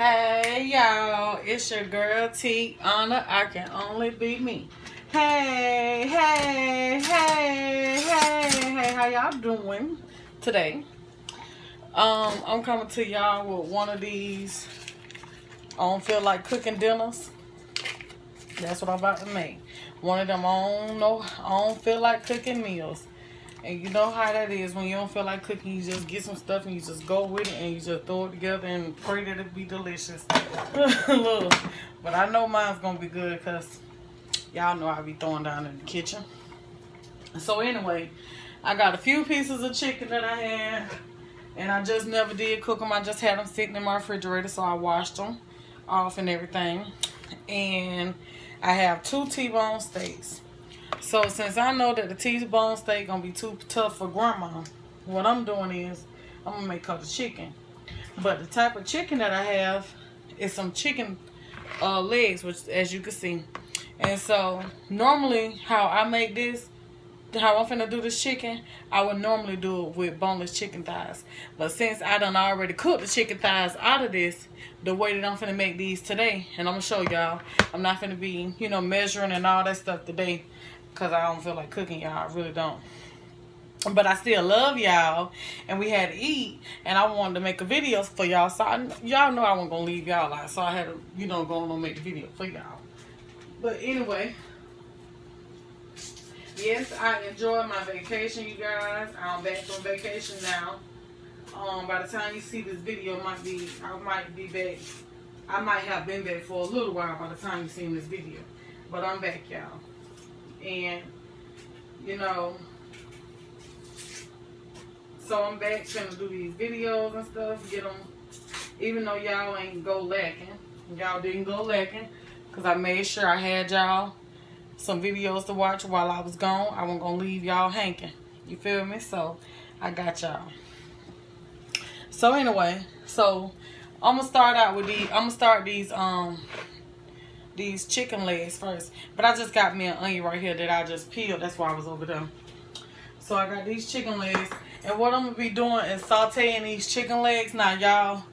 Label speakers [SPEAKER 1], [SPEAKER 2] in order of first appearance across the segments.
[SPEAKER 1] Hey y'all, it's your girl T Honor. I can only be me. Hey, hey, hey, hey, hey, how y'all doing today? I'm coming to y'all with one of these I don't feel like cooking dinners. That's what I'm about to make. One of them I don't feel like cooking meals. And you know how that is when you don't feel like cooking, you just get some stuff and you just go with it and you just throw it together and pray that it be delicious. Look, but I know mine's gonna be good because y'all know I be throwing down in the kitchen. So anyway, I got a few pieces of chicken that I had and I just never did cook them. I just had them sitting in my refrigerator, so I washed them off and everything. And I have 2 T-bone steaks. So since I know that the T-bone steak gonna be too tough for grandma, what I'm doing is I'm gonna make her the chicken. But the type of chicken that I have is some chicken legs, which as you can see. And so normally how I make this, how I'm finna do this chicken, I would normally do it with boneless chicken thighs. But since I done already cooked the chicken thighs out of this, the way that I'm finna make these today, and I'm gonna show y'all, I'm not finna be, measuring and all that stuff today, because I don't feel like cooking, y'all. I really don't. But I still love y'all, and we had to eat, and I wanted to make a video for y'all. So y'all know I wasn't going to leave y'all out, so I had to, go on and make the video for y'all. But anyway, yes, I enjoyed my vacation, you guys. I'm back from vacation now. By the time you see this video, I might be back. I might have been back for a little while by the time you see this video. But I'm back, y'all. And so I'm back gonna do these videos and stuff, get them, even though y'all ain't go lacking. Y'all didn't go lacking because I made sure I had y'all some videos to watch while I was gone. I wasn't gonna leave y'all hanging, you feel me? So I got y'all. So anyway, so I'm gonna start out with these chicken legs first. But I just got me an onion right here that I just peeled. That's why I was over there. So I got these chicken legs. And what I'm going to be doing is sauteing these chicken legs. Now, y'all,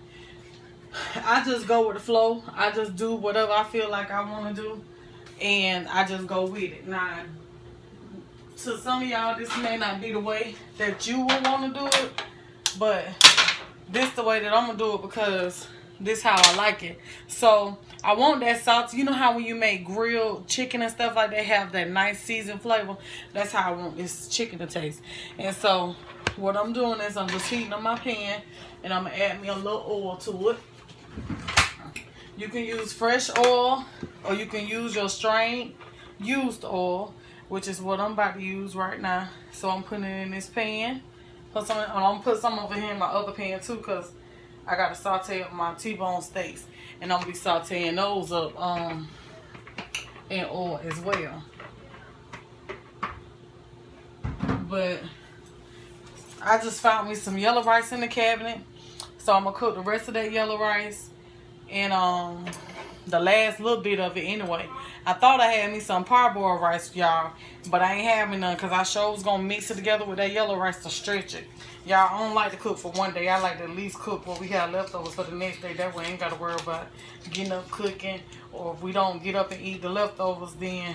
[SPEAKER 1] I just go with the flow. I just do whatever I feel like I want to do. And I just go with it. Now, to some of y'all, this may not be the way that you would want to do it. But this is the way that I'm going to do it because this is how I like it. So I want that salt. You know how when you make grilled chicken and stuff like that, have that nice seasoned flavor? That's how I want this chicken to taste. And so what I'm doing is I'm just heating up my pan and I'm going to add me a little oil to it. You can use fresh oil or you can use your strained used oil, which is what I'm about to use right now. So I'm putting it in this pan. I'm going to put some over here in my other pan too because I got to saute up my T-bone steaks. And I'm going to be sauteing those up in oil as well. But I just found me some yellow rice in the cabinet. So I'm going to cook the rest of that yellow rice. And the last little bit of it anyway. I thought I had me some parboiled rice, y'all. But I ain't having none because I sure was going to mix it together with that yellow rice to stretch it. Y'all, I don't like to cook for one day. I like to at least cook what we have leftovers for the next day. That way I ain't got to worry about getting up cooking. Or if we don't get up and eat the leftovers, then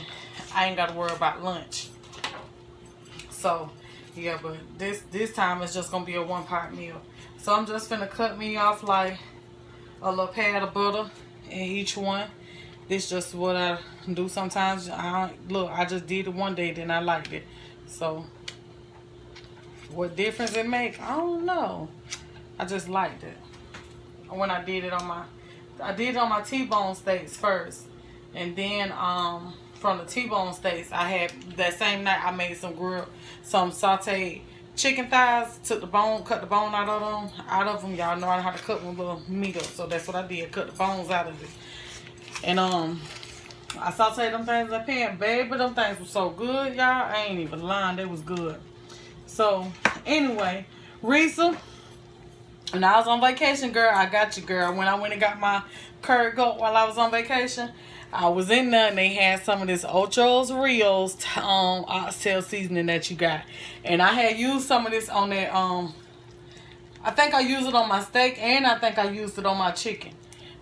[SPEAKER 1] I ain't got to worry about lunch. So, yeah, but this time it's just going to be a one-pot meal. So I'm just finna cut me off like a little pad of butter in each one. This just what I do sometimes. I just did it one day, then I liked it. So what difference it make? I don't know. I just liked it. When I did it on my T-bone steaks first. And then from the T-bone steaks, I had that same night I made some sauteed chicken thighs, cut the bone out of them. Y'all know how to cut my little meat up. So that's what I did, cut the bones out of it. And I sauteed them things in the pan. Baby, them things were so good, y'all. I ain't even lying, they was good. So, anyway, Risa, when I was on vacation, girl, I got you, girl. When I went and got my curry goat while I was on vacation, I was in there and they had some of this Ocho's Rios oxtail seasoning that you got. And I had used some of this on that, I think I used it on my steak and I think I used it on my chicken.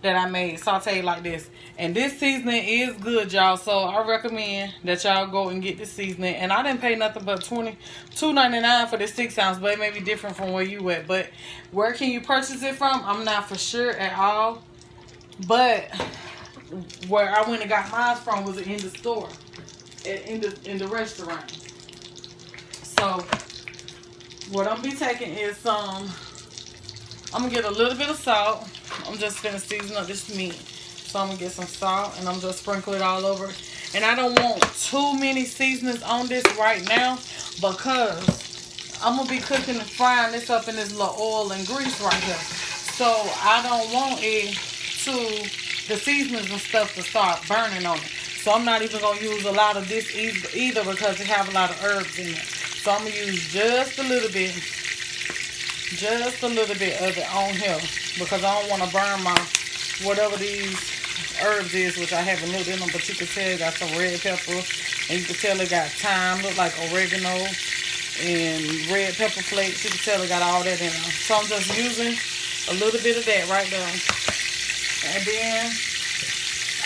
[SPEAKER 1] that I made, sauteed like this. And this seasoning is good, y'all. So I recommend that y'all go and get this seasoning. And I didn't pay nothing but $22.99 for this 6 ounce, but it may be different from where you at. But where can you purchase it from? I'm not for sure at all. But where I went and got mine from was in the store, in the restaurant. So what I'm gonna be taking is some. I'm gonna get a little bit of salt. I'm just gonna season up this meat. So I'm gonna get some salt and I'm just sprinkle it all over. And I don't want too many seasonings on this right now because I'm gonna be cooking and frying this up in this little oil and grease right here. So I don't want it the seasonings and stuff to start burning on it. So I'm not even gonna use a lot of this either because it have a lot of herbs in it. So I'm gonna use just a little bit of it on here because I don't want to burn my whatever these herbs is, which I haven't looked in them, but you can tell it got some red pepper, and you can tell it got thyme, look like oregano and red pepper flakes. You can tell it got all that in there. So I'm just using a little bit of that right there. And then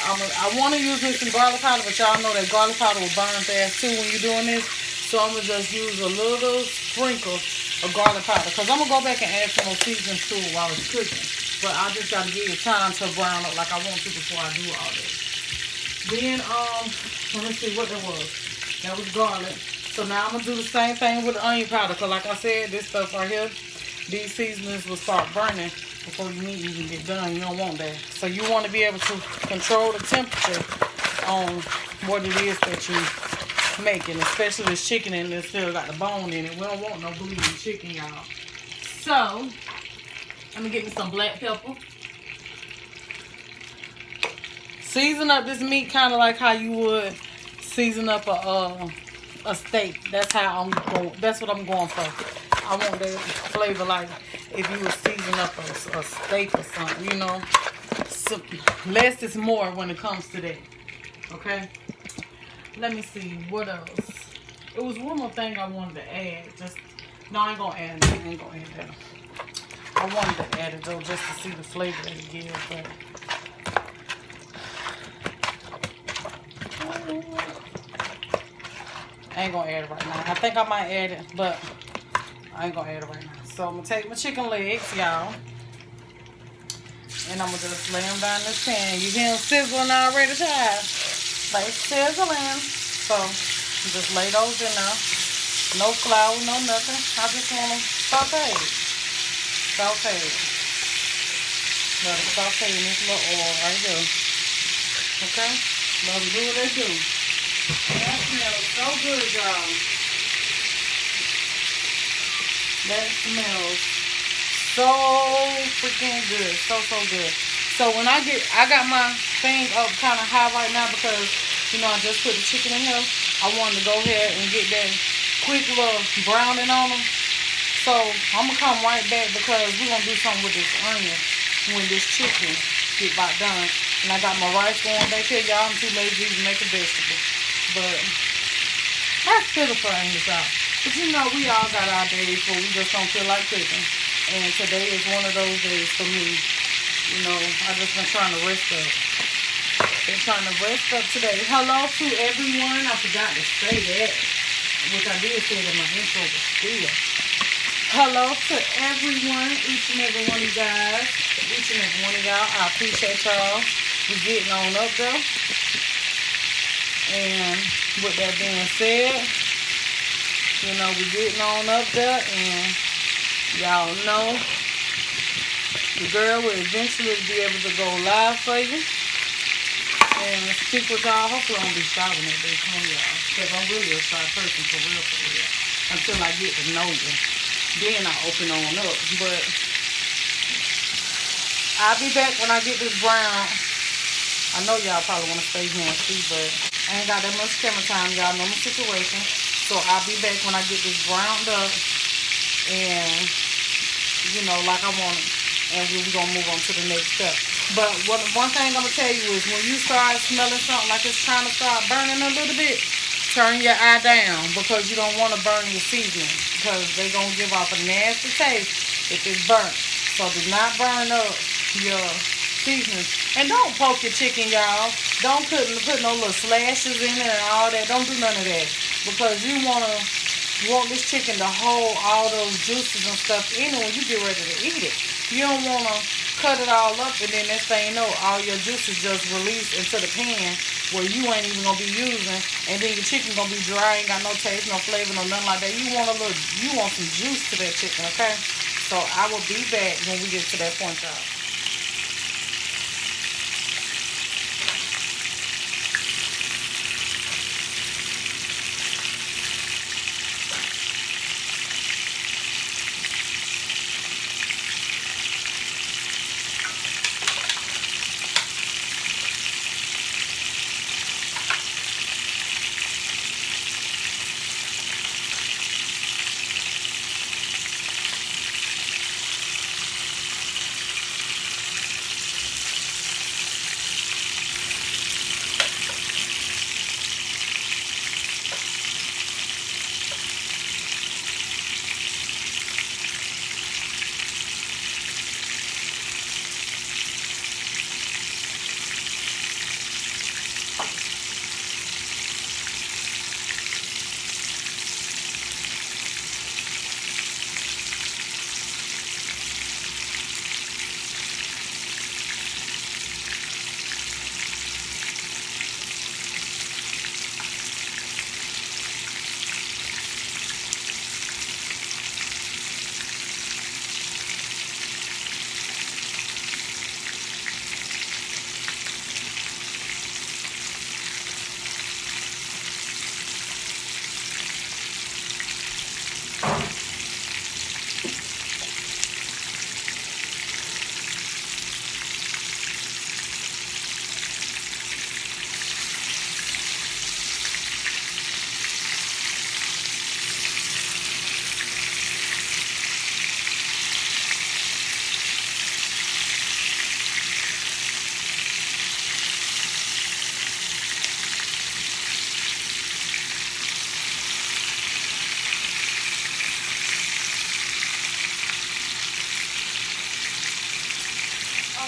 [SPEAKER 1] I want to use this in garlic powder, but y'all know that garlic powder will burn fast too when you're doing this. So I'm going to just use a little sprinkle of garlic powder because I'm going to go back and add some more seasonings to it while it's cooking. But I just got to give it time to brown up like I want to before I do all this. Then, let me see what that was. That was garlic. So now I'm going to do the same thing with the onion powder because like I said, this stuff right here, these seasonings will start burning before the meat even get done. You don't want that. So you want to be able to control the temperature on what it is that you're making, especially this chicken and it still got the bone in it. We don't want no bleeding chicken, y'all. So let me get me some black pepper. Season up this meat kind of like how you would season up a steak. That's how I'm going. That's what I'm going for. I want that flavor like if you would season up a steak or something, you know. So less is more when it comes to that. Okay. Let me see what else. It was one more thing I wanted to add. No, I ain't gonna add it. I ain't gonna add that. I wanted to add it though just to see the flavor that it gives, but I ain't gonna add it right now. I think I might add it, but I ain't gonna add it right now. So I'm gonna take my chicken legs, y'all, and I'm gonna just lay them down in this pan. You hear them sizzling already, child? Like sizzling. So just lay those in there. No flour, no nothing. I just want them sauteed. Sauteed. Let them saute in this little oil right here. Okay? Let them do what they do. That smells so good, y'all. That smells so freaking good. So good. So when I got my thing up kind of high right now because, you know, I just put the chicken in here. I wanted to go ahead and get that quick little browning on them. So I'm going to come right back because we're going to do something with this onion when this chicken get about done. And I got my rice going back here, y'all. I'm too lazy to make a vegetable. But that's pitiful, ain't it, y'all? But you know, we all got our days where we just don't feel like cooking. And today is one of those days for me. You know, I've just been trying to rest up. Been trying to rest up today. Hello to everyone. I forgot to say that, which I did say in my intro, but still. Hello to everyone, each and every one of you guys. Each and every one of y'all. I appreciate y'all. We're getting on up there. And with that being said, you know, we're getting on up there. And y'all know the girl will eventually be able to go live for you and speak with y'all. Hopefully I won't be shouting at this one, y'all, because I'm really a shy person for real, until I get to know you. Then I open on up. But I'll be back when I get this brown. I know y'all probably want to stay here and see, but I ain't got that much camera time. Y'all know my situation. So I'll be back when I get this browned up and, you know, like I want it. And we're going to move on to the next step. But one thing I'm going to tell you is when you start smelling something like it's trying to start burning a little bit, turn your eye down because you don't want to burn your seasoning because they're going to give off a nasty taste if it's burnt. So do not burn up your seasonings. And don't poke your chicken, y'all. Don't put no little slashes in it and all that. Don't do none of that. Because you want this chicken to hold all those juices and stuff in it when you get ready to eat it. You don't want to cut it all up and then next thing you know, all your juices just release into the pan where you ain't even going to be using. And then your chicken going to be dry, ain't got no taste, no flavor, no nothing like that. You want some juice to that chicken, okay? So I will be back when we get to that point, y'all.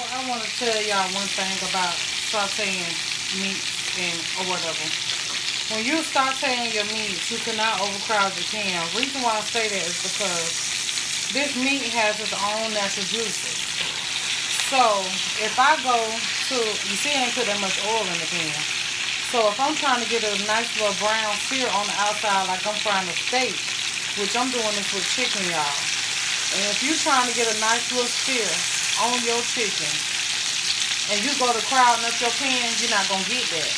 [SPEAKER 1] I want to tell y'all one thing about sauteing meat or whatever. When you sauteing your meat, you cannot overcrowd your pan. The reason why I say that is because this meat has its own natural juices. So if I go to, you see I ain't put that much oil in the pan. So if I'm trying to get a nice little brown sear on the outside like I'm frying a steak, which I'm doing this with chicken, y'all. And if you're trying to get a nice little sear on your chicken and you go to crowding up your pan, you're not going to get that.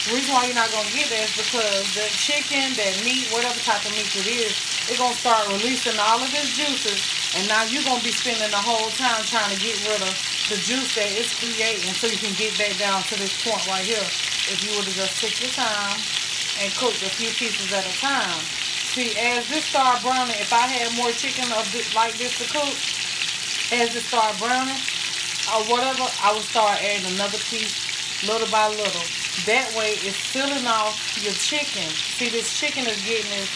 [SPEAKER 1] The reason why you're not going to get that is because the chicken, that meat, whatever type of meat it is, it's going to start releasing all of its juices, and now you're going to be spending the whole time trying to get rid of the juice that it's creating so you can get back down to this point right here. If you would have just took your time and cooked a few pieces at a time. See, as this start browning, if I had more chicken like this to cook, as it start browning or whatever, I would start adding another piece little by little. That way it's sealing off your chicken. See, this chicken is getting this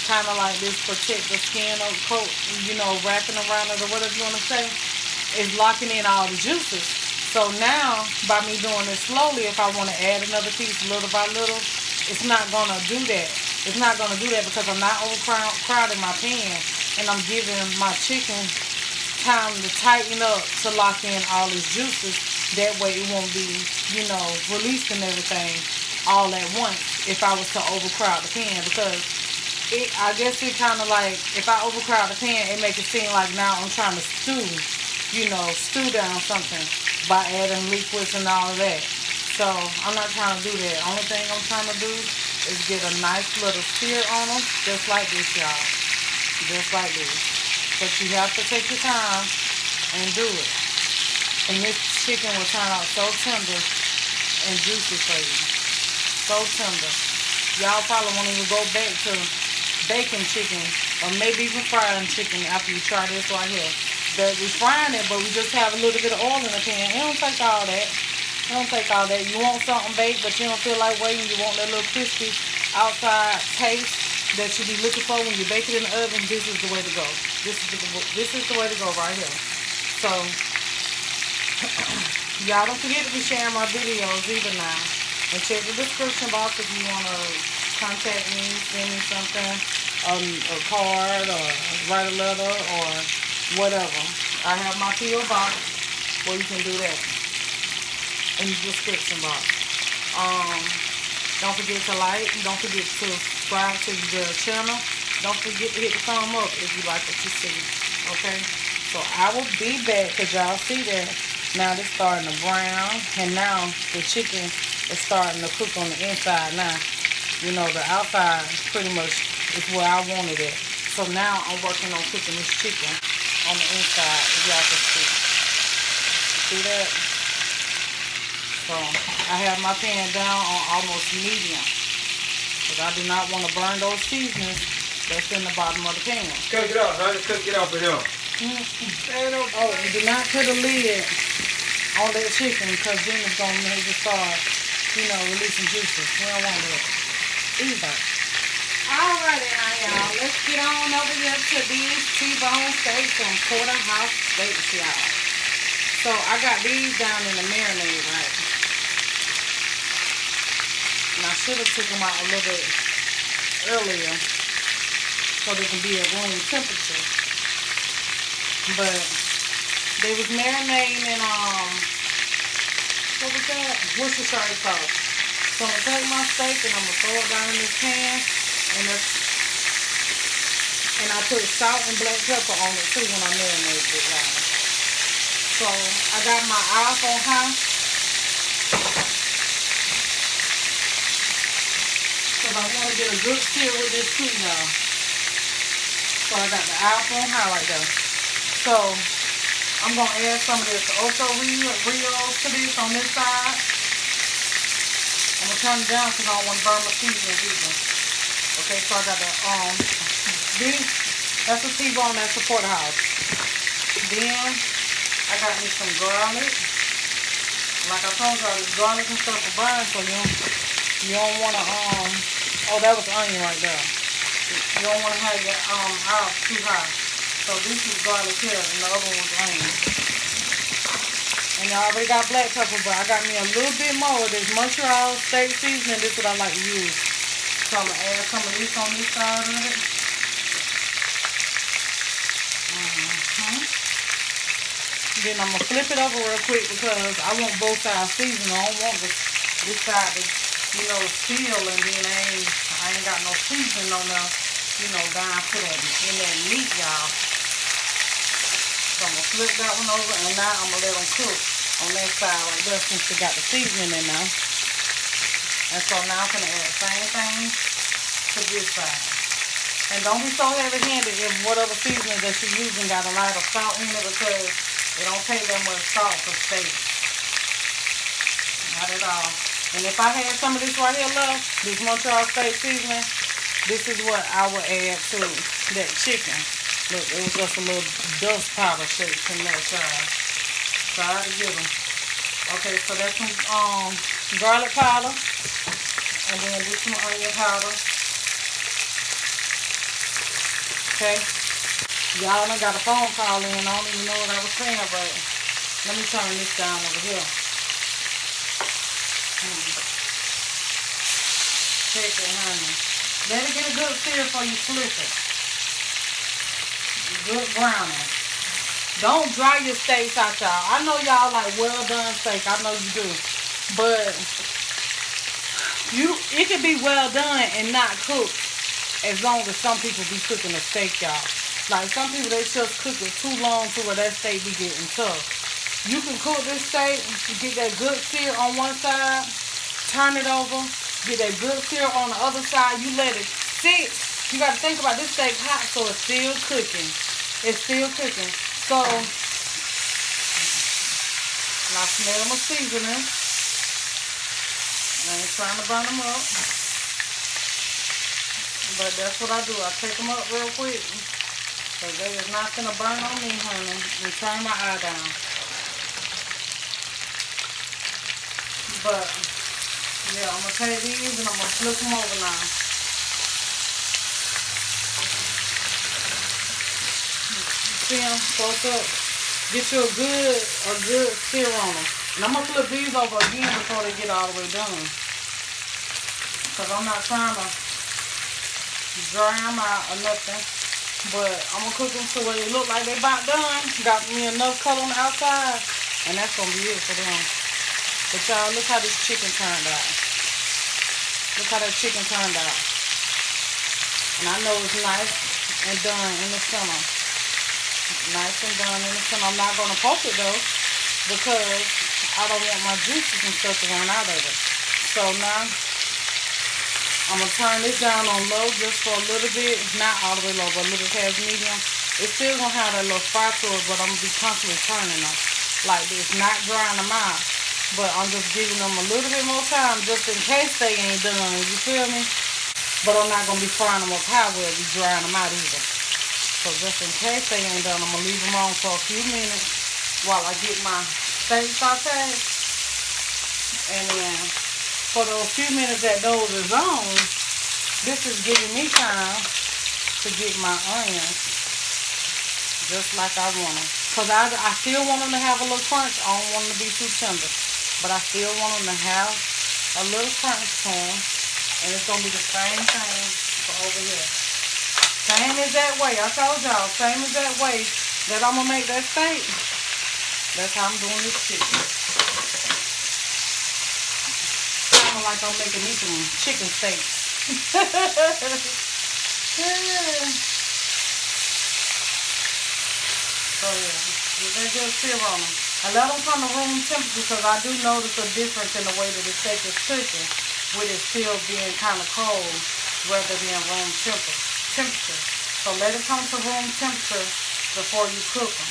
[SPEAKER 1] kind of like this protective skin or coat, you know, wrapping around it or whatever you want to say. It's locking in all the juices. So now, by me doing this slowly, if I want to add another piece little by little, it's not going to do that. It's not going to do that because I'm not overcrowding my pan, and I'm giving my chicken time to tighten up to lock in all its juices. That way it won't be, you know, releasing everything all at once if I was to overcrowd the pan. Because I guess it kind of like, if I overcrowd the pan, it makes it seem like now I'm trying to stew, you know, stew down something by adding liquids and all of that. So I'm not trying to do that. Only thing I'm trying to do is get a nice little sear on them, just like this, y'all. Just like this. But you have to take your time and do it. And this chicken will turn out so tender and juicy for you. So tender. Y'all probably won't even go back to baking chicken or maybe even frying chicken after you try this right here. But we frying it, but we just have a little bit of oil in the pan. It don't take all that. It don't take all that. You want something baked, but you don't feel like waiting. You want that little crispy outside taste that you be looking for when you bake it in the oven. This is the way to go. This is the way to go right here. So Y'all don't forget to be sharing my videos either now. And check the description box if you want to contact me, send me something, a card, or write a letter, or whatever. I have my P.O. box where you can do that in the description box. Don't forget to like. Don't forget to subscribe to the channel. Don't forget to hit the thumb up if you like what you see. Okay? So I will be back because y'all see that now it's starting to brown. And now the chicken is starting to cook on the inside now. You know, the outside pretty much is where I wanted it. So now I'm working on cooking this chicken on the inside, if y'all can see. See that? So I have my pan down on almost medium. Because I do not want to burn those seasonings that's in the bottom of the pan.
[SPEAKER 2] Cook it up, honey. Cook it up for them.
[SPEAKER 1] Oh, and do not put a lid on that chicken because then it's going to make it start, you know, releasing juices. We don't want that either. Alrighty now, y'all. Let's get on over here to these T-bone steaks from Porterhouse Steaks, y'all. So I got these down in the marinade, right? And I should have took them out a little bit earlier so they can be at room temperature. But they was marinating in what was that? Worcestershire sauce. So I'm gonna take my steak and I'm gonna throw it down in this pan, and I put salt and black pepper on it too when I marinated it, y'all. So I got my eyes on high. Cause I want to get a good sear with this too, y'all. So I got the eyes on high right there. So I'm going to add some of this Ocho Rios to this on this side. I'm going to turn it down because I don't want to burn my seasoning either. Okay, so I got the, that's a T-bone, that's a porterhouse. Then I got me some garlic. Like I told y'all, this garlic and stuff will burn, so you don't want to, oh, that was onion right there. You don't want to have your eyes too high. So this is garlic here, and the other one's onion. And I already got black pepper, but I got me a little bit more of this Montreal steak seasoning. This is what I like to use. So I'm going to add some of this on this side of it. Then I'm going to flip it over real quick because I want both sides seasoned. I don't want this side to, you know, seal and then I ain't got no seasoning on there, you know, down to that, in that meat, y'all. So I'm going to flip that one over, and now I'm going to let them cook on that side right there since they got the seasoning in now. And so now I'm going to add the same thing to this side. And don't be so heavy-handed if whatever seasoning that you're using got a lot of salt in it because it don't take that much salt for steak. Not at all. And if I had some of this right here left, this Montreal steak seasoning, this is what I would add to that chicken. Look, it was just a little dust powder shake from that side. Try to get them. Okay, so that's some garlic powder. And then this some onion powder. Okay. Y'all done got a phone call in. I don't even know what I was saying, but let me turn this down over here. Take it, honey. Let it get a good sear before you flip it. Good browning. Don't dry your steaks out, y'all. I know y'all like well done steak. I know you do. But it can be well done and not cooked as long as some people be cooking a steak, y'all. Like some people, they just cook it too long to where that steak be getting tough. You can cook this steak, get that good sear on one side, turn it over, get that good sear on the other side. You let it sit. You got to think about this steak hot, so it's still cooking. It's still cooking. So, I smell my seasoning. I ain't trying to burn them up. But that's what I do. I take them up real quick. Because they is not going to burn on me, honey. And turn my eye down. But, yeah, I'm going to take these and I'm going to flip them over now. See them? Close up. Get you a good sear on them. And I'm gonna flip these over again before they get all the way done. Cause I'm not trying to dry them out or nothing. But I'm gonna cook them to where they look like they about done. Got me enough color on the outside. And that's gonna be it for them. But y'all, look how this chicken turned out. Look how that chicken turned out. And I know it's nice and done in the center. Nice and done in the center. I'm not gonna poke it though, because I don't want my juices and stuff to run out of it. So now I'm gonna turn this down on low just for a little bit, not all the way low, but a little past medium. It's still gonna have that little fry to it, but I'm gonna be constantly turning them like this, not drying them out, but I'm just giving them a little bit more time just in case they ain't done. You feel me? But I'm not gonna be frying them up high where I'll be drying them out either. So just in case they ain't done, I'm gonna leave them on for a few minutes while I get my steak sauteed. And then for those few minutes that those is on, this is giving me time to get my onions just like I want them. Because I still want them to have a little crunch. I don't want them to be too tender. But I still want them to have a little crunch to them. And it's going to be the same thing for over here. Same as that way. I told y'all, same as that way that I'm going to make that steak. That's how I'm doing this chicken. Sound like I'm making me some chicken steaks. Yeah. So yeah, get that good sear on them. I let them come to room temperature because I do notice a difference in the way that the steak is cooking, with it still being kind of cold rather than room temperature. So let it come to room temperature before you cook them.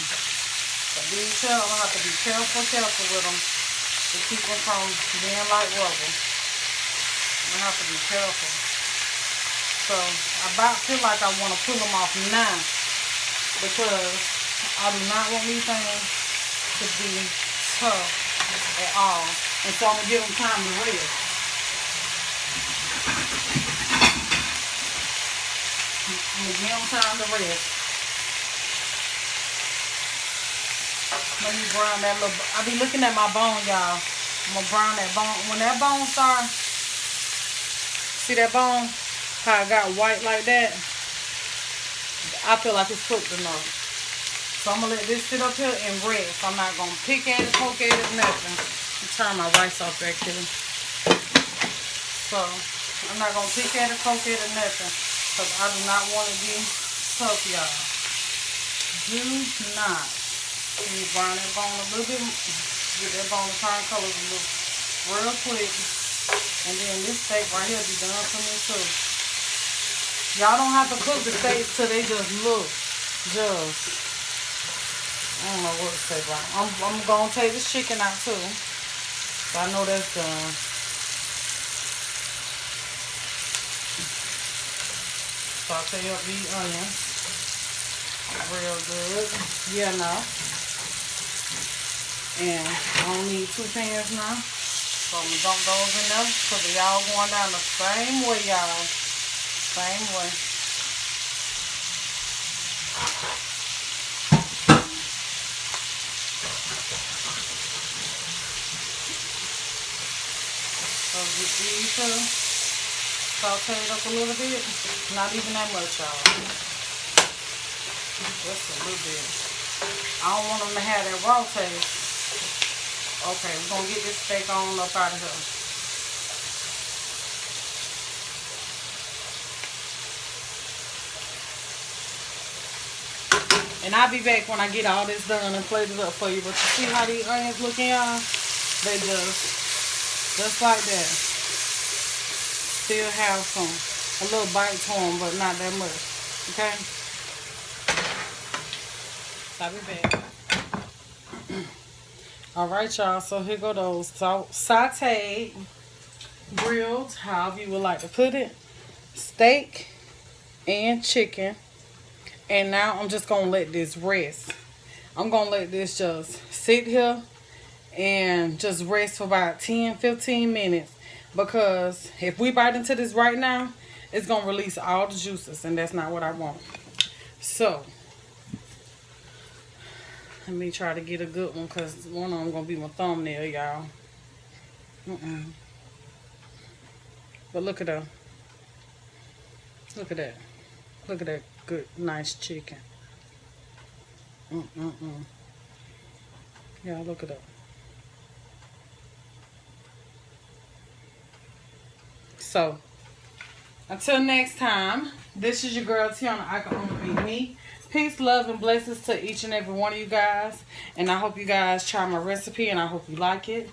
[SPEAKER 1] But these here, I'm gonna have to be careful with them to keep them from being like rubber. I'm gonna have to be careful. So I about feel like I want to pull them off now because I do not want these things to be tough at all. And so I'm going to give them time to rest. I'm going to give them time to rest. Let me brown that little... I be looking at my bone, y'all. I'm going to brown that bone. When that bone starts... See that bone? How it got white like that? I feel like it's cooked enough. So I'm going to let this sit up here and rest. I'm not going to pick at it, poke at it, nothing. I'm turning my rice off back here. So I'm not going to pick at it, poke at it, nothing. Because I do not want to be tough, y'all. Do not. Let me brown that bone a little bit. Get that bone to turn colors a little real quick. And then this steak right here be done for me too. Y'all don't have to cook the steaks till they just look I don't know what to say about it. I'm going to take this chicken out too. So I know that's done. Saute up these onions. Real good. Yeah, now. And I don't need 2 pans now. So I'm going to dump those in there. Because they all going down the same way, y'all. Same way. So get these sauteed up a little bit. Not even that much, y'all. Just a little bit. I don't want them to have that raw taste. Okay, we're going to get this steak on up out of here. And I'll be back when I get all this done and plated up for you. But you see how these onions looking, y'all? They just like that. Still have a little bite to them, but not that much. Okay? I'll be back. Alright, y'all. So here go those sauteed, grilled, however you would like to put it, steak and chicken. And now I'm just going to let this rest. I'm going to let this just sit here and just rest for about 10-15 minutes. Because if we bite into this right now, it's going to release all the juices. And that's not what I want. So, Let me try to get a good one, because one of them going to be my thumbnail, y'all. But look at her. Look at that. Look at that good, nice chicken. Yeah, look at that. So, until next time, this is your girl Tiana. I can only be me. Peace, love, and blessings to each and every one of you guys. And I hope you guys try my recipe, and I hope you like it.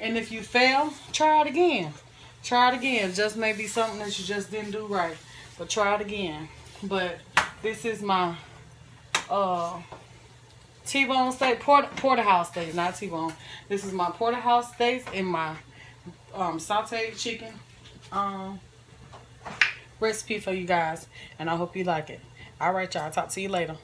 [SPEAKER 1] And if you fail, try it again. Try it again. Just maybe something that you just didn't do right. But try it again. But this is my T-bone steak, porterhouse steak, not T-bone. This is my porterhouse steaks and my sauteed chicken recipe for you guys. And I hope you like it. All right, y'all. Talk to you later.